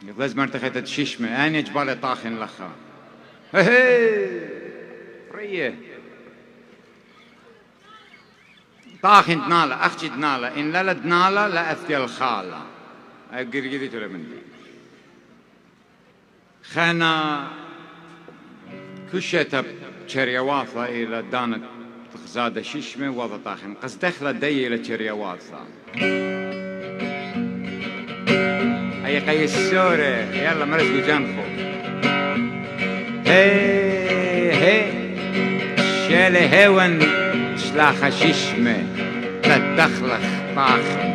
لازم ارتخيت تشيشمة أنا جبال طاخن لخا هي فريه طاخن دنالا أختي دنالا إن لا دنالا لا أثي الخالة أقرقري تلا من دي خانا كشة شريواثة إلى دانت تخزاد شيشمة وضع طاخن قص دخلة دي إلى شريواثة أي قيس سورة يلا مرزقوا جنخو هي شالي هون شلاخة شيشمة تدخلخ طاخن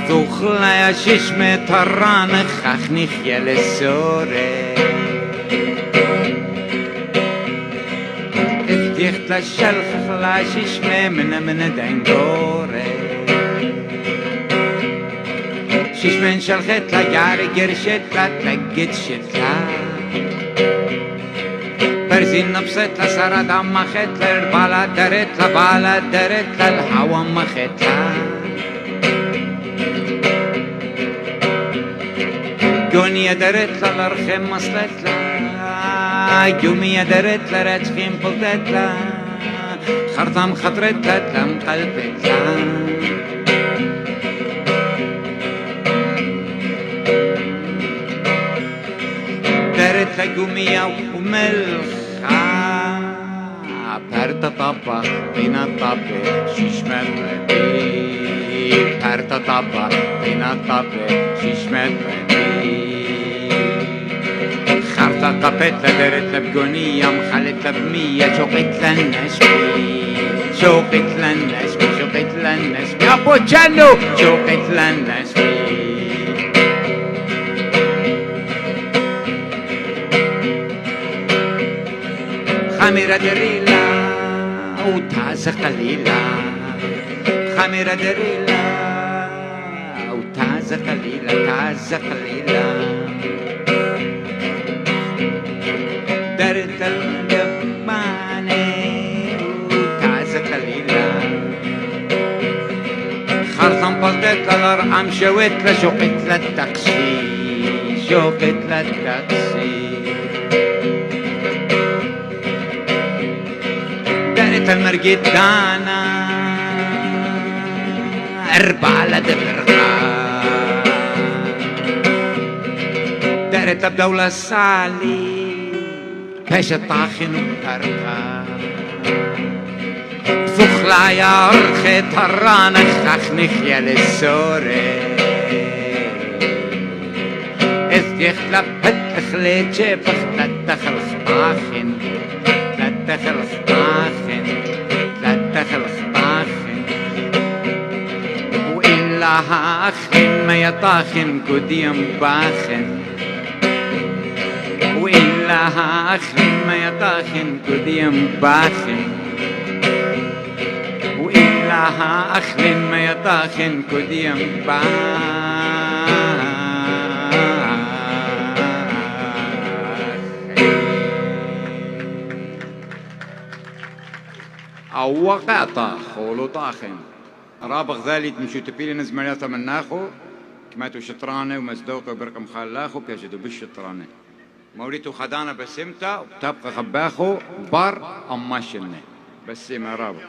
ثوخلا يا شيشمة ترانخ أخنيخ يا للسورة افتيخت للشلخ لا شيشمة من دنقورة شيشمة شلخت لا جاري قرشت لا تلقت شتلا برزين نبسط لا سرد عمخت لا البالا درت لا بالا درت لا الهوا مخت دنيا درت لا الرخم مصلت لا يوميا درت لا رتخيم قلتت لا خرطم خطرت لا تلم قلبت لا درت لا يوميا وملخا برت طبخ بين الطبخ شيشمة برت طبخ بين الطبخ شيشمة خرطة قبت درت بقونية مخلت بمية شوقت للنشبي شوقت للنشبي شوقت للنشبي أبو جنو شوقت للنشبي خميرة دريلا وتعز قليلا خميرة دريلا وتعز قليلا تعز قليلا درت الجبانة وتعز قليلا خرطم بلدت للرقم شويت لشوقت للتاكسي شوقت للتاكسي درت المرقد دانا أربعة لدبرقا درت بدولة السالي بيش الطاخن وترقا ثخلا يا أرخي ترانخ أخنخ يا للسورة إذ يخلب هتخلي جيبخ تدخل طاخن تدخل طاخن تدخل طاخن وإلا أخن ما يطاخن قديم باخن وإلا أخن ما يطاخن قديم باخن وإلا أخن ما يطاخن قديم باخن أو وقع طاخ ولو طاخن رابغ ذالي تمشو تبيلي نزمرياتا من ناخو كماتو شطرانة ومزدوقة وبرقم خالاخو بيجدو بالشطرانة موريتو خدانا بسمتا وبتبقى خباخو بار أماشنة بسيمة رابغ